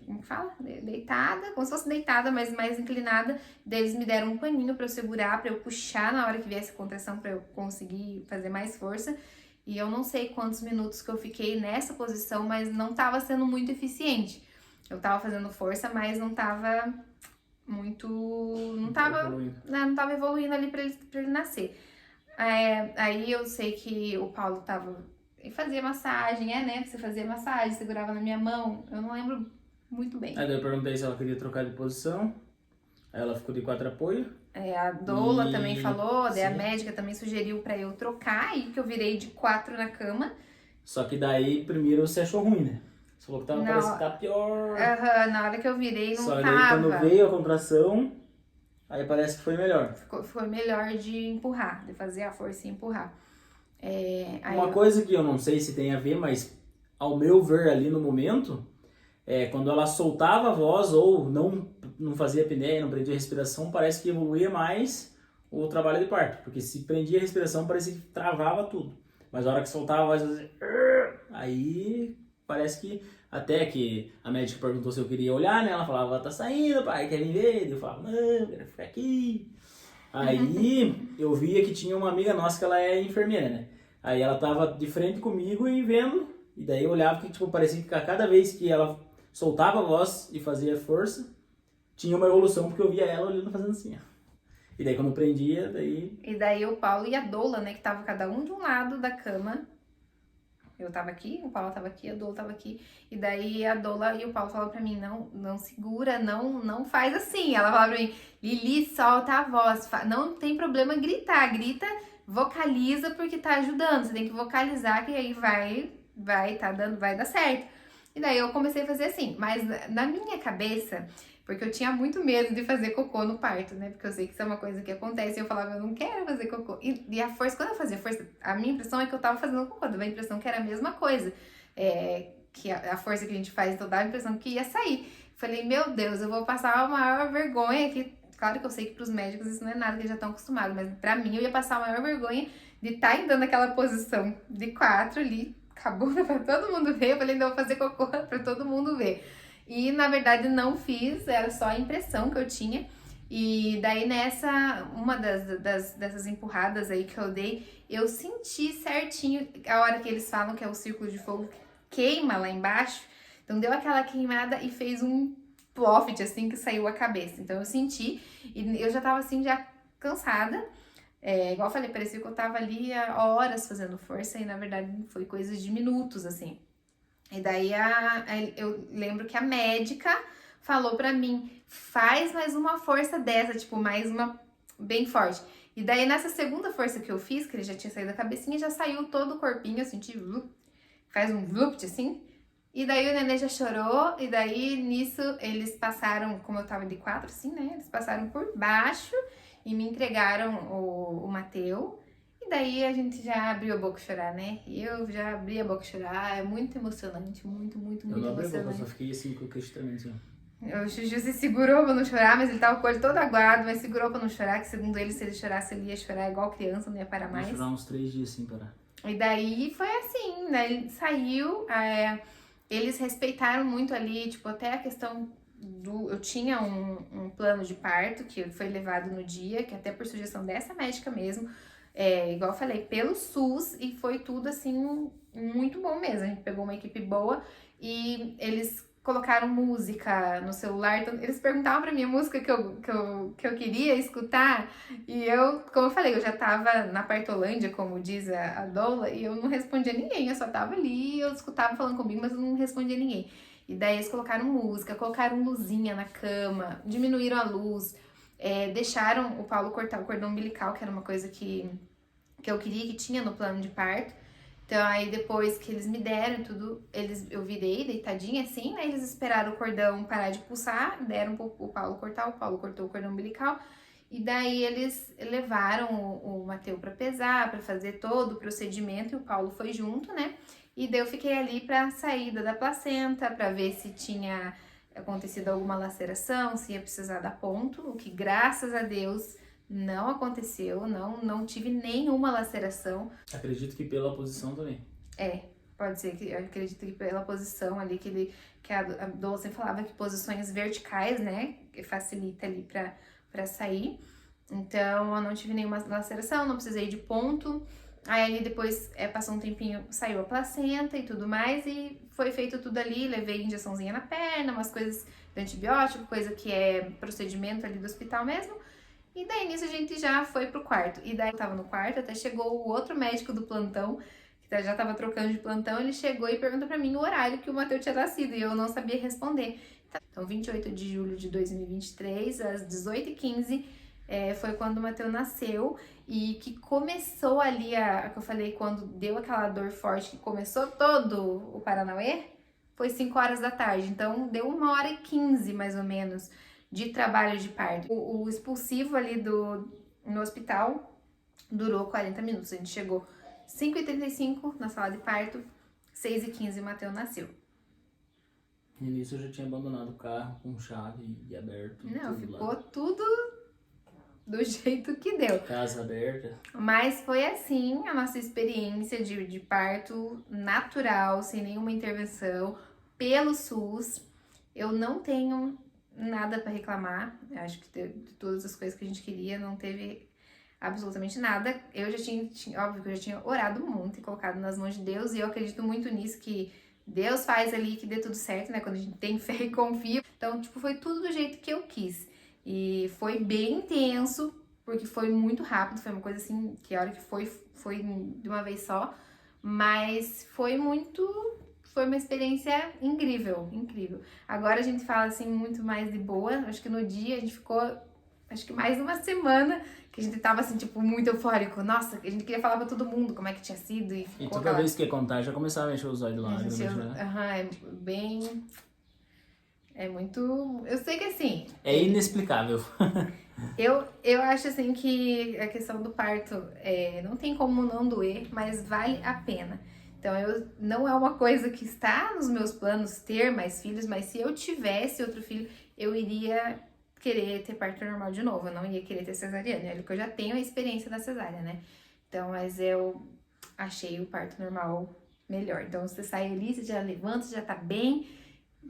como fala? Deitada, como se fosse deitada, mas mais inclinada. Daí eles me deram um paninho pra eu segurar, pra eu puxar na hora que viesse a contração, pra eu conseguir fazer mais força. E eu não sei quantos minutos que eu fiquei nessa posição, mas não tava sendo muito eficiente. Eu tava fazendo força, mas não tava muito... Não tava evoluindo ali pra ele nascer. Aí eu sei que o Paulo tava... Ele fazia massagem, né? Você fazia massagem, segurava na minha mão. Eu não lembro muito bem. Aí daí eu perguntei se ela queria trocar de posição. Aí ela ficou de 4 apoio. A doula também falou, daí a sim, médica também sugeriu pra eu trocar, e que eu virei de 4 na cama. Só que daí primeiro você achou ruim, né? Você falou que tava, parece que tá pior. Na hora que eu virei não Só que tava. daí quando veio a contração, aí parece que foi melhor. Foi melhor de empurrar, de fazer a força e empurrar. Uma coisa que eu não sei se tem a ver, mas ao meu ver ali no momento, quando ela soltava a voz ou não fazia apneia, não prendia a respiração, parece que evoluía mais o trabalho de parto. Porque se prendia a respiração, parecia que travava tudo. Mas a hora que soltava a voz, aí parece que, até que a médica perguntou se eu queria olhar, né? Ela falava, tá saindo, pai, quer vir ver? E eu falava, não, eu quero ficar aqui. Aí eu via que tinha uma amiga nossa que ela é enfermeira, né? Aí ela tava de frente comigo e vendo, e daí eu olhava que tipo, parecia que a cada vez que ela soltava a voz e fazia força, tinha uma evolução, porque eu via ela olhando fazendo assim, ó. E daí quando prendia, daí... E daí o Paulo e a doula, né, que tava cada um de um lado da cama. Eu tava aqui, o Paulo tava aqui, a doula tava aqui. E daí a doula e o Paulo falaram pra mim, não segura, não faz assim. Ela falava pra mim, Lili, solta a voz, não tem problema gritar, grita, vocaliza porque tá ajudando. Você tem que vocalizar que aí vai dar certo. E daí eu comecei a fazer assim, mas na minha cabeça, porque eu tinha muito medo de fazer cocô no parto, né? Porque eu sei que isso é uma coisa que acontece e eu falava, eu não quero fazer cocô. E a força, quando eu fazia força, a minha impressão é que eu tava fazendo cocô, dava a impressão que era a mesma coisa. Que a força que a gente faz, então dava a impressão que ia sair. Falei, meu Deus, eu vou passar a maior vergonha, que claro que eu sei que pros médicos isso não é nada, que eles já estão acostumados, mas pra mim eu ia passar a maior vergonha de estar ainda naquela posição de 4 ali, acabou pra todo mundo ver. Eu falei, não, vou fazer cocô pra todo mundo ver. E na verdade não fiz, era só a impressão que eu tinha. E daí uma dessas empurradas aí que eu dei, eu senti certinho a hora que eles falam que é o círculo de fogo que queima lá embaixo. Então deu aquela queimada e fez um ploft assim que saiu a cabeça. Então eu senti e eu já tava assim já cansada. Igual eu falei, parecia que eu tava ali há horas fazendo força e na verdade foi coisas de minutos assim. E daí eu lembro que a médica falou pra mim, faz mais uma força dessa, tipo, mais uma bem forte. E daí nessa segunda força que eu fiz, que ele já tinha saído da cabecinha, já saiu todo o corpinho, eu senti, faz um vlupt assim. E daí o nenê já chorou, e daí nisso eles passaram, como eu tava de 4 assim, né, eles passaram por baixo e me entregaram o Matheus. Daí a gente já abriu a boca a chorar, né? E eu já abri a boca a chorar, é muito emocionante, muito Eu não abri a boca, eu emocionante. só fiquei assim com o queixo tremendo assim. O Juju se segurou pra não chorar, mas ele tava com o olho todo aguado, mas segurou pra não chorar, que segundo ele, se ele chorasse, ele ia chorar igual criança, não ia parar mais. Ia chorar uns 3 dias sem parar. E daí foi assim, né? Ele saiu, eles respeitaram muito ali, tipo, até a questão eu tinha um plano de parto que foi levado no dia, que até por sugestão dessa médica mesmo, igual eu falei, pelo SUS, e foi tudo assim, muito bom mesmo. A gente pegou uma equipe boa e eles colocaram música no celular, então eles perguntavam pra mim a música que eu queria escutar, e eu, como eu falei, eu já tava na Partolândia, como diz a doula, e eu não respondia ninguém, eu só tava ali, eu escutava falando comigo, mas eu não respondia ninguém. E daí eles colocaram música, colocaram luzinha na cama, diminuíram a luz, deixaram o Paulo cortar o cordão umbilical, que era uma coisa que que eu queria, que tinha no plano de parto. Então, aí depois que eles me deram e tudo, eu virei deitadinha assim, né? Eles esperaram o cordão parar de pulsar, deram pro Paulo cortar, o Paulo cortou o cordão umbilical. E daí eles levaram o Matheus pra pesar, pra fazer todo o procedimento, e o Paulo foi junto, né? E daí eu fiquei ali pra saída da placenta, pra ver se tinha acontecido alguma laceração, se ia precisar dar ponto, o que graças a Deus não aconteceu, não tive nenhuma laceração. Acredito que pela posição também. Pode ser que, eu acredito que pela posição ali, que a doula sempre falava que posições verticais, né, que facilita ali pra sair. Então, eu não tive nenhuma laceração, não precisei de ponto. Aí depois, passou um tempinho, saiu a placenta e tudo mais, e foi feito tudo ali, levei injeçãozinha na perna, umas coisas de antibiótico, coisa que é procedimento ali do hospital mesmo. E daí nisso a gente já foi pro quarto. E daí eu tava no quarto, até chegou o outro médico do plantão, que já tava trocando de plantão, ele chegou e perguntou pra mim o horário que o Matheus tinha nascido, e eu não sabia responder. Então, 28 de julho de 2023, às 18h15, foi quando o Matheus nasceu, e que começou ali, que eu falei, quando deu aquela dor forte, que começou todo o Paranauê, foi 5 horas da tarde. Então, deu 1h15, mais ou menos, de trabalho de parto. O expulsivo ali no hospital durou 40 minutos. A gente chegou 5h35 na sala de parto, 6h15 o Matheus nasceu. E nisso eu já tinha abandonado o carro com chave e aberto. Não, tudo ficou lá. tudo do jeito que deu. Casa aberta. Mas foi assim a nossa experiência de parto natural, sem nenhuma intervenção, pelo SUS. Eu não tenho nada para reclamar. Eu acho que de todas as coisas que a gente queria, não teve absolutamente nada. Eu já tinha, óbvio que eu já tinha orado muito e colocado nas mãos de Deus, e eu acredito muito nisso, que Deus faz ali que dê tudo certo, né? Quando a gente tem fé e confia. Então, tipo, foi tudo do jeito que eu quis. E foi bem intenso, porque foi muito rápido, foi uma coisa assim, que a hora que foi de uma vez só. Mas foi uma experiência incrível, incrível. Agora a gente fala assim muito mais de boa. Acho que no dia a gente ficou, acho que mais de uma semana, que a gente tava assim, tipo, muito eufórico. Nossa, a gente queria falar pra todo mundo como é que tinha sido. E E toda vez que ia contar, já começava a encher os olhos de lágrimas, né? É bem... É muito... Eu sei que assim... É inexplicável. Eu acho assim que a questão do parto não tem como não doer, mas vale a pena. Então, não é uma coisa que está nos meus planos ter mais filhos, mas se eu tivesse outro filho, eu iria querer ter parto normal de novo. Eu não ia querer ter cesariana, porque eu já tenho a experiência da cesárea, né? Então, mas eu achei o parto normal melhor. Então, você sai ali, você já levanta, você já tá bem.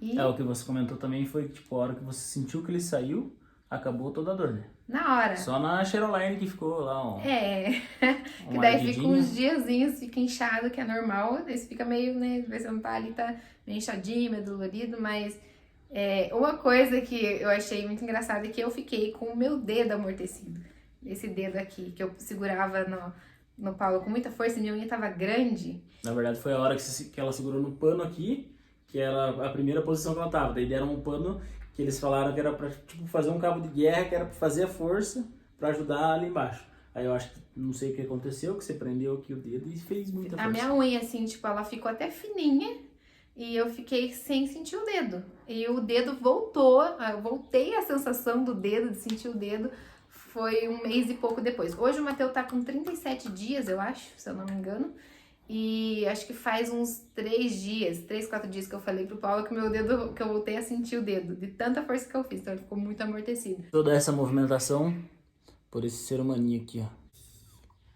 E O que você comentou também foi que, tipo, a hora que você sentiu que ele saiu, acabou toda a dor, né? na hora. Só na Cheroline que ficou lá, ó. Que daí fica uns diazinhos, fica inchado, que é normal. Daí você fica meio, né, você não tá ali, tá meio inchadinho, meio dolorido, mas uma coisa que eu achei muito engraçada é que eu fiquei com o meu dedo amortecido. Esse dedo aqui, que eu segurava no Paulo com muita força, e minha unha tava grande. Na verdade, foi a hora que ela segurou no pano aqui, que era a primeira posição que ela tava. Daí deram um pano que eles falaram que era pra, tipo, fazer um cabo de guerra, que era pra fazer a força pra ajudar ali embaixo. Aí eu acho que, não sei o que aconteceu, que você prendeu aqui o dedo e fez muita força. A minha unha, assim, tipo, ela ficou até fininha e eu fiquei sem sentir o dedo. E o dedo voltou, eu voltei a sensação do dedo, de sentir o dedo, foi 1 mês e pouco depois. Hoje o Matheus tá com 37 dias, eu acho, se eu não me engano. E acho que faz uns 3, 4 dias que eu falei pro Paulo que que eu voltei a sentir o dedo, de tanta força que eu fiz, então ele ficou muito amortecido. Toda essa movimentação por esse ser humaninho aqui, ó.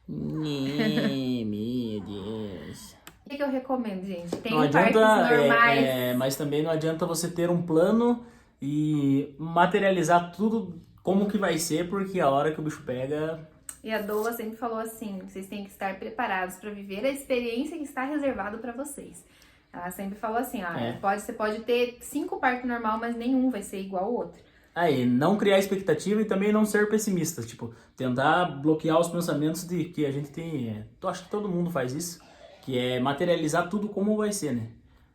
Meu Deus. O que eu recomendo, gente? Tem Não adianta, partos normais. mas também não adianta você ter um plano e materializar tudo como que vai ser, porque a hora que o bicho pega... E a doula sempre falou assim, vocês têm que estar preparados para viver a experiência que está reservado para vocês. Ela sempre falou assim, você pode ter 5 partos normal, mas nenhum vai ser igual ao outro. Aí, não criar expectativa e também não ser pessimista, tipo, tentar bloquear os pensamentos de que a gente tem, acho que todo mundo faz isso, que é materializar tudo como vai ser, né?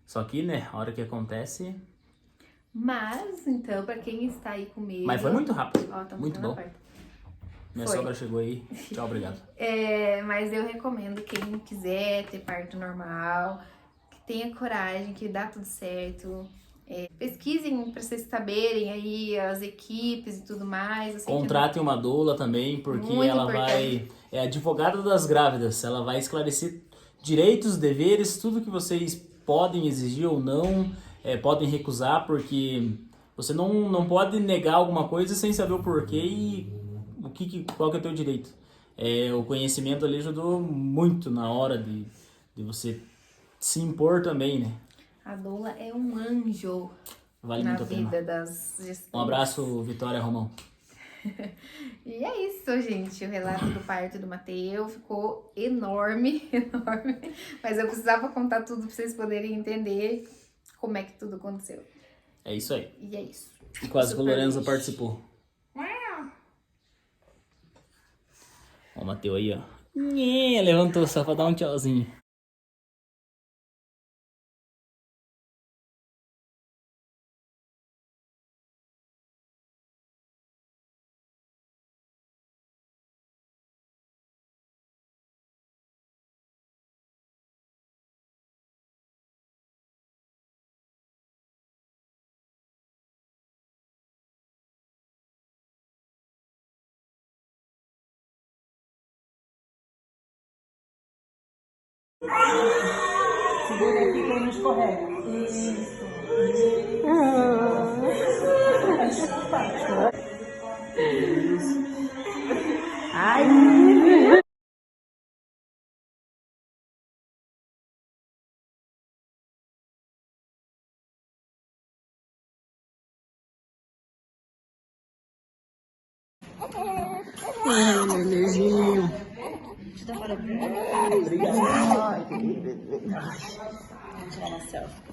Só que, né, a hora que acontece... Mas, então, para quem está aí com medo... Mas foi muito rápido, Ó, muito bom. Minha Foi. sogra chegou aí. Tchau, obrigado. Mas eu recomendo quem quiser ter parto normal, que tenha coragem, que dá tudo certo. Pesquisem para vocês saberem aí as equipes e tudo mais. Eu sei que Contratem uma doula também, porque Muito ela importante. é advogada das grávidas. Ela vai esclarecer direitos, deveres, tudo que vocês podem exigir ou não, podem recusar, porque você não pode negar alguma coisa sem saber o porquê e qual que é o teu direito. O conhecimento ali ajudou muito na hora de você se impor também, né? a doula é um anjo Vale na muito a pena. vida das gestantes. Um abraço, Vitória Romão. E é isso, gente. O relato do parto do Mateus ficou enorme, enorme. Mas eu precisava contar tudo para vocês poderem entender como é que tudo aconteceu. É isso aí. E é isso. E quase que o Super Lorenzo lixo. participou. Ó, o Mateus aí, ó. Levantou só pra dar um tchauzinho. Segura aqui que ele não escorrega. Ai! Beijinho. Obrigado. Vamos tirar uma selfie.